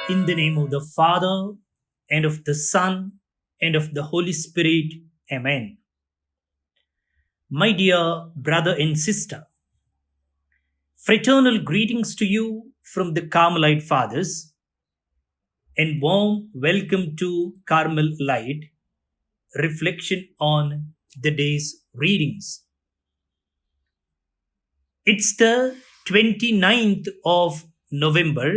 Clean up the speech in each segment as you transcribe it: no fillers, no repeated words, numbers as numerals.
In the name of the Father, and of the Son, and of the Holy Spirit. Amen. My dear brother and sister, fraternal greetings to you from the Carmelite Fathers, and warm welcome to Carmel Light reflection on the day's readings. It's the 29th of November,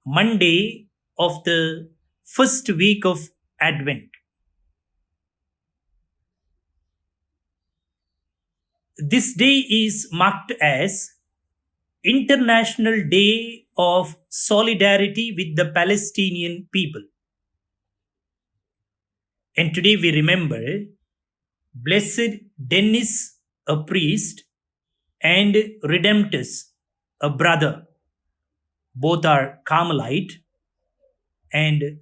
Monday of the first week of Advent. This day is marked as International Day of Solidarity with the Palestinian people. And today we remember Blessed Denis, a priest, and Redemptus, a brother. Both are Carmelite and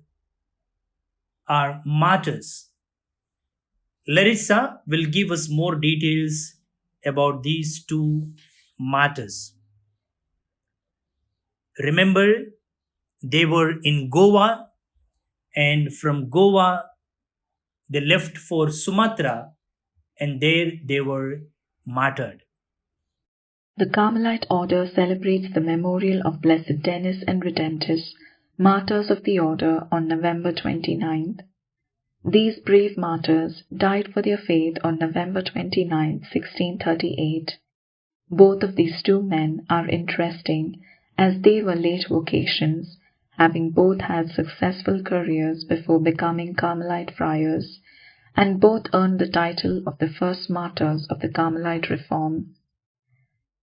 are martyrs. Larissa will give us more details about these two martyrs. Remember, they were in Goa, and from Goa they left for Sumatra, and there they were martyred. The Carmelite order celebrates the memorial of Blessed Denis and Redemptus, martyrs of the order, on November 29th. These brave martyrs died for their faith on November 29, 1638. Both of these two men are interesting as they were late vocations, having both had successful careers before becoming Carmelite friars, and both earned the title of the first martyrs of the Carmelite reform.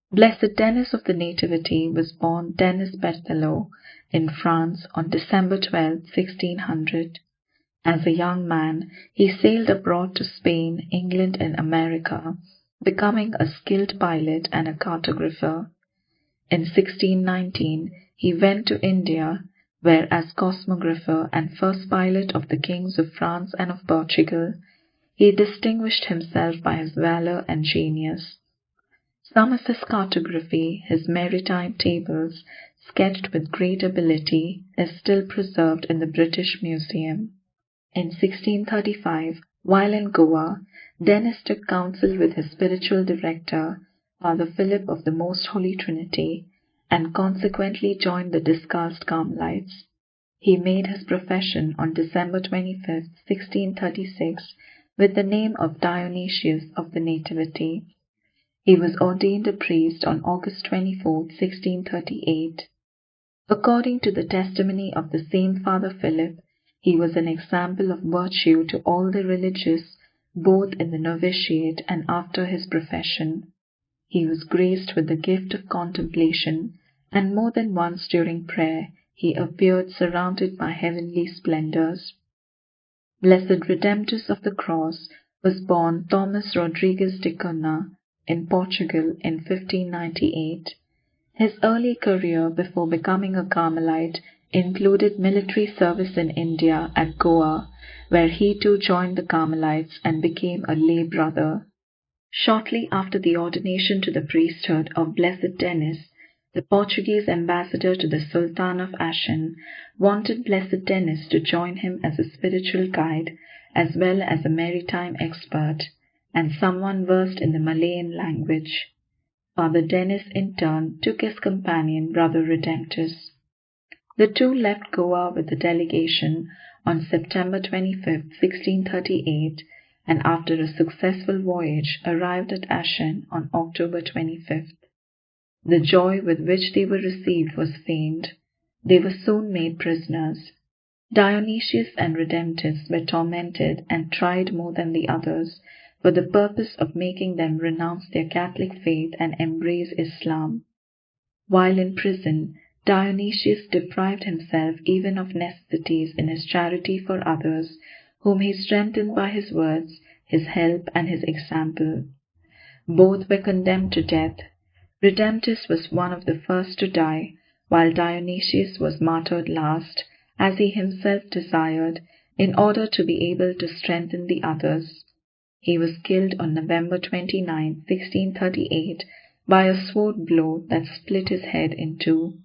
Blessed Denis of the Nativity was born Denis Berthelot in France on December 12, 1600. As a young man, he sailed abroad to Spain, England, and America, becoming a skilled pilot and a cartographer. In 1619, he went to India, where as cosmographer and first pilot of the kings of France and of Portugal, he distinguished himself by his valor and genius. Some of his cartography, his maritime tables, sketched with great ability, is still preserved in the British Museum. In 1635, while in Goa, Denis took counsel with his spiritual director, Father Philip of the Most Holy Trinity, and consequently joined the Discalced Carmelites. He made his profession on December 25, 1636, with the name of Dionysius of the Nativity. He was ordained a priest on August 24, 1638. According to the testimony of the same Father Philip, he was an example of virtue to all the religious, both in the novitiate and after his profession. He was graced with the gift of contemplation, and more than once during prayer he appeared surrounded by heavenly splendors. Blessed Redemptus of the Cross was born Thomas Rodrigues de Cunha in Portugal in 1598. His early career before becoming a Carmelite included military service in India at Goa, where he too joined the Carmelites and became a lay brother. Shortly after the ordination to the priesthood of Blessed Denis, the Portuguese ambassador to the Sultan of Ashan wanted Blessed Denis to join him as a spiritual guide as well as a maritime expert, and someone versed in the Malayan language. Father Denis in turn took his companion, Brother Redemptus. The two left Goa with the delegation on September 25, 1638, and after a successful voyage arrived at Ashan on October 25th. The joy with which they were received was feigned. They were soon made prisoners. Dionysius and Redemptus were tormented and tried more than the others, for the purpose of making them renounce their Catholic faith and embrace Islam. While in prison, Dionysius deprived himself even of necessities in his charity for others, whom he strengthened by his words, his help, and his example. Both were condemned to death. Redemptus was one of the first to die, while Dionysius was martyred last, as he himself desired, in order to be able to strengthen the others. He was killed on November 29, 1638, by a sword blow that split his head in two.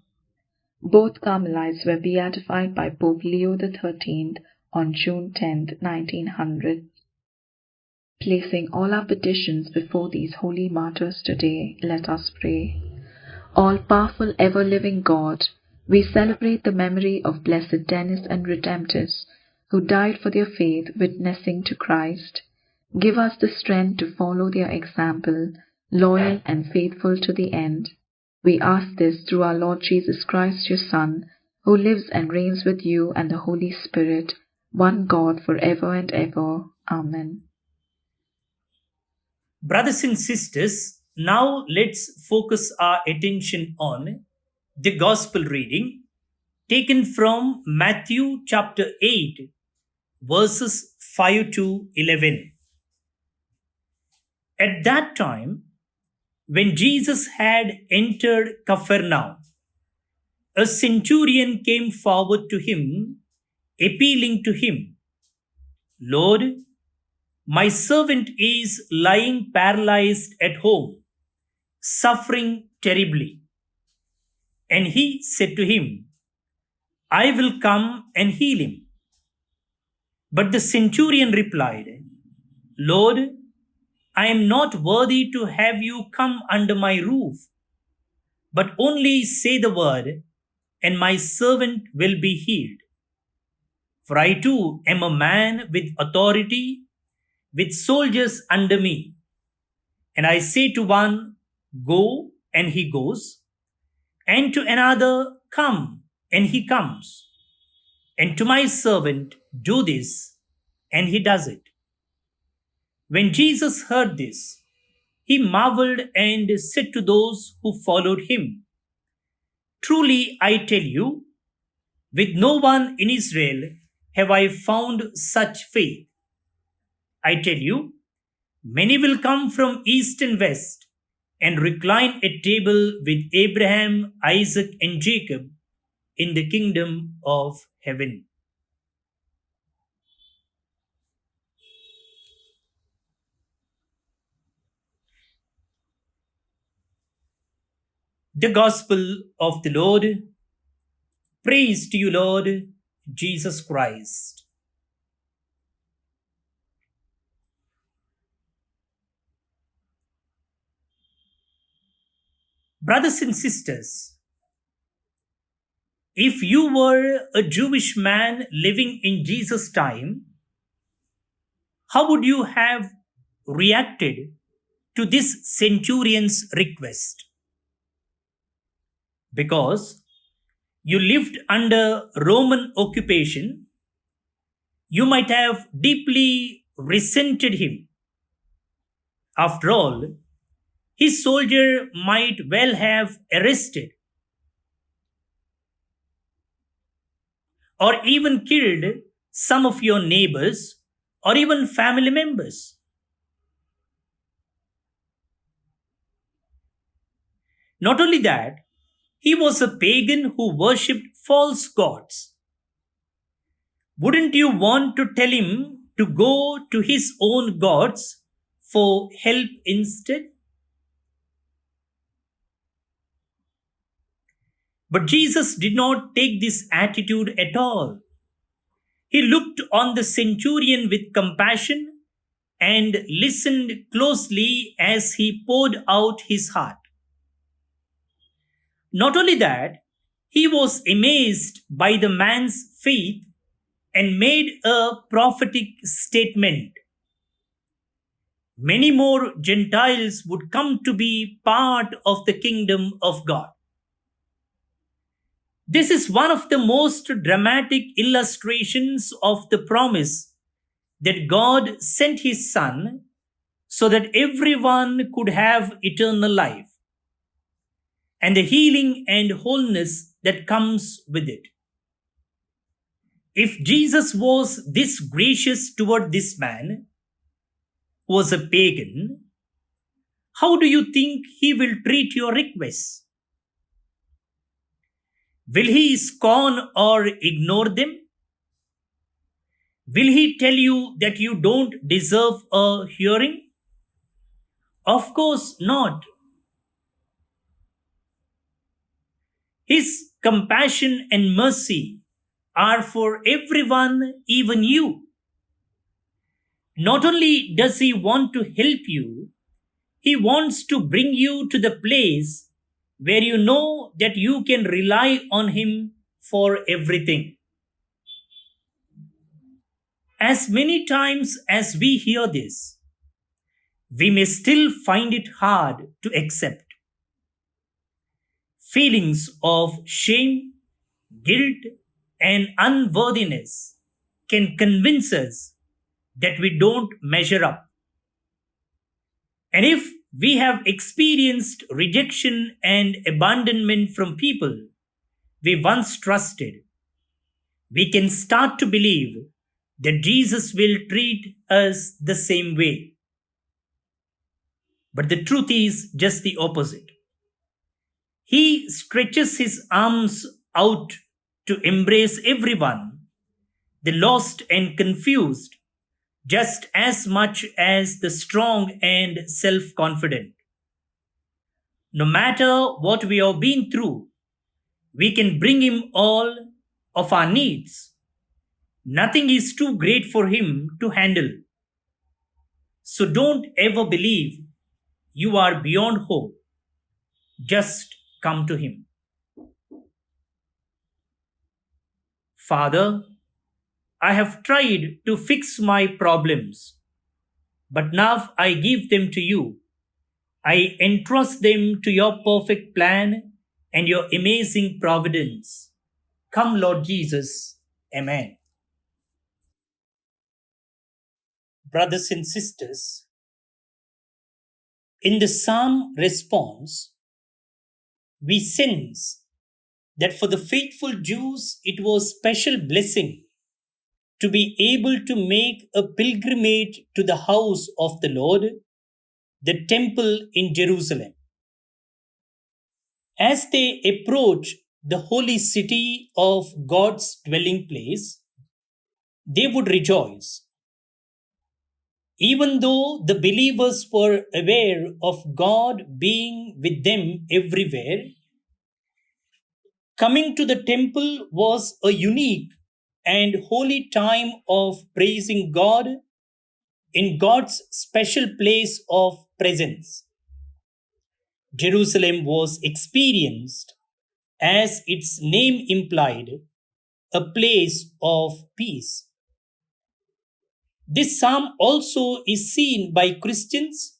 Both Carmelites were beatified by Pope Leo XIII on June 10, 1900. Placing all our petitions before these holy martyrs today, let us pray. All-powerful, ever-living God, we celebrate the memory of Blessed Denis and Redemptus, who died for their faith witnessing to Christ. Give us the strength to follow their example, loyal and faithful to the end. We ask this through our Lord Jesus Christ, your Son, who lives and reigns with you and the Holy Spirit, one God forever and ever. Amen. Brothers and sisters, now let's focus our attention on the Gospel reading taken from Matthew chapter 8, verses 5 to 11. At that time, when Jesus had entered Capernaum, a centurion came forward to him, appealing to him, "Lord, my servant is lying paralyzed at home, suffering terribly." And he said to him, "I will come and heal him." But the centurion replied, "Lord, I am not worthy to have you come under my roof, but only say the word, and my servant will be healed. For I too am a man with authority, with soldiers under me. And I say to one, 'Go,' and he goes, and to another, 'Come,' and he comes, and to my servant, 'Do this,' and he does it." When Jesus heard this, he marveled and said to those who followed him, "Truly I tell you, with no one in Israel have I found such faith. I tell you, many will come from east and west and recline at table with Abraham, Isaac, and Jacob in the kingdom of heaven." The Gospel of the Lord. Praise to you, Lord Jesus Christ. Brothers and sisters, if you were a Jewish man living in Jesus' time, how would you have reacted to this centurion's request? Because you lived under Roman occupation, you might have deeply resented him. After all, his soldier might well have arrested or even killed some of your neighbors or even family members. Not only that, he was a pagan who worshipped false gods. Wouldn't you want to tell him to go to his own gods for help instead? But Jesus did not take this attitude at all. He looked on the centurion with compassion and listened closely as he poured out his heart. Not only that, he was amazed by the man's faith and made a prophetic statement. Many more Gentiles would come to be part of the kingdom of God. This is one of the most dramatic illustrations of the promise that God sent his Son so that everyone could have eternal life and the healing and wholeness that comes with it. If Jesus was this gracious toward this man, who was a pagan, how do you think he will treat your requests? Will he scorn or ignore them? Will he tell you that you don't deserve a hearing? Of course not. His compassion and mercy are for everyone, even you. Not only does He want to help you, He wants to bring you to the place where you know that you can rely on Him for everything. As many times as we hear this, we may still find it hard to accept. Feelings of shame, guilt, and unworthiness can convince us that we don't measure up. And if we have experienced rejection and abandonment from people we once trusted, we can start to believe that Jesus will treat us the same way. But the truth is just the opposite. He stretches His arms out to embrace everyone, the lost and confused, just as much as the strong and self confident. No matter what we have been through, we can bring Him all of our needs. Nothing is too great for Him to handle. So don't ever believe you are beyond hope. Just come to Him. Father, I have tried to fix my problems, but now I give them to you. I entrust them to your perfect plan and your amazing providence. Come, Lord Jesus. Amen. Brothers and sisters, in the psalm response, we sense that for the faithful Jews it was special blessing to be able to make a pilgrimage to the house of the Lord, the temple in Jerusalem. As they approach the holy city of God's dwelling place, they would rejoice. Even though the believers were aware of God being with them everywhere, coming to the temple was a unique and holy time of praising God in God's special place of presence. Jerusalem was experienced, as its name implied, a place of peace. This psalm also is seen by Christians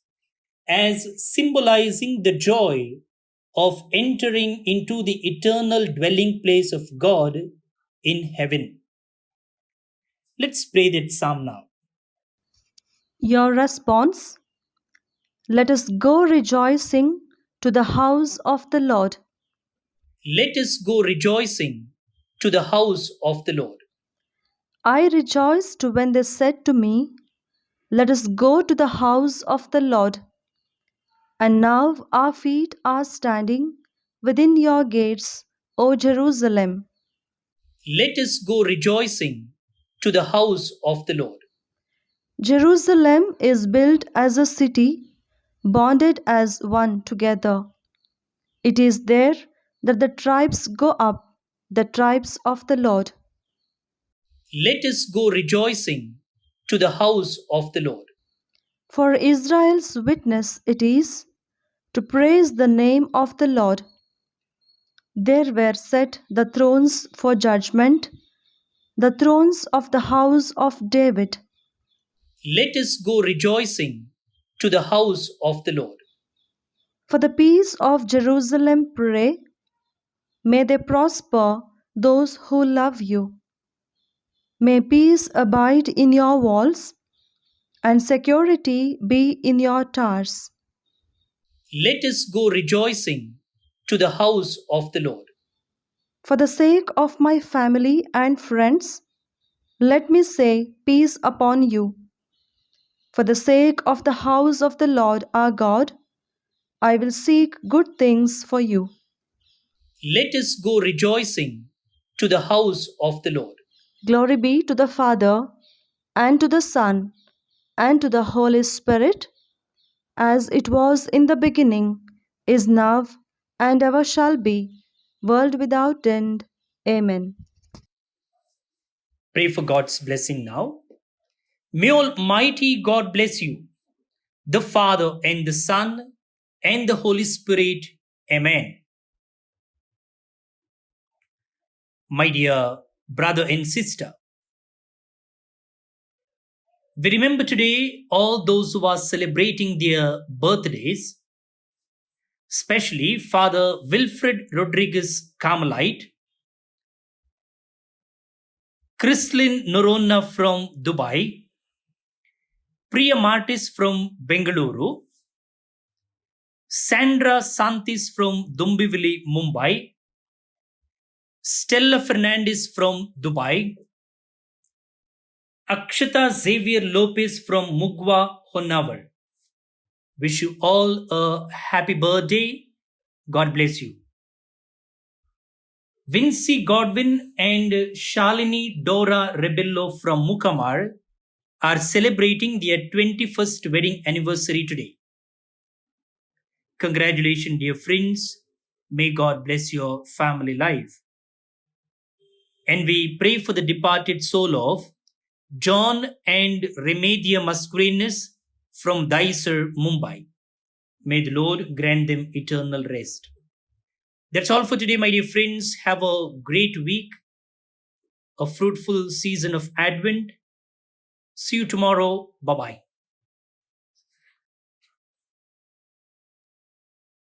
as symbolizing the joy of entering into the eternal dwelling place of God in heaven. Let's pray that psalm now. Your response: Let us go rejoicing to the house of the Lord. Let us go rejoicing to the house of the Lord. I rejoiced when they said to me, Let us go to the house of the Lord. And now our feet are standing within your gates, O Jerusalem. Let us go rejoicing to the house of the Lord. Jerusalem is built as a city, bonded as one together. It is there that the tribes go up, the tribes of the Lord. Let us go rejoicing to the house of the Lord. For Israel's witness it is to praise the name of the Lord. There were set the thrones for judgment, the thrones of the house of David. Let us go rejoicing to the house of the Lord. For the peace of Jerusalem pray, may they prosper those who love you. May peace abide in your walls, and security be in your towers. Let us go rejoicing to the house of the Lord. For the sake of my family and friends, let me say peace upon you. For the sake of the house of the Lord our God, I will seek good things for you. Let us go rejoicing to the house of the Lord. Glory be to the Father, and to the Son, and to the Holy Spirit, as it was in the beginning, is now, and ever shall be, world without end. Amen. Pray for God's blessing now. May Almighty God bless you, the Father and the Son and the Holy Spirit. Amen. My dear brother and sister, we remember today all those who are celebrating their birthdays, especially Father Wilfred Rodriguez Carmelite, Kristlin Noronna from Dubai, Priya Martis from Bengaluru, Sandra Santis from Dombivli, Mumbai, Stella Fernandez from Dubai, Akshata Xavier Lopez from Mugwa, Honavar. Wish you all a happy birthday. God bless you. Vincy Godwin and Shalini Dora Rebello from Mukamar are celebrating their 21st wedding anniversary today. Congratulations, dear friends. May God bless your family life. And we pray for the departed soul of John and Remedia Mascarenes from Daisar, Mumbai. May the Lord grant them eternal rest. That's all for today, my dear friends. Have a great week, a fruitful season of Advent. See you tomorrow. Bye bye.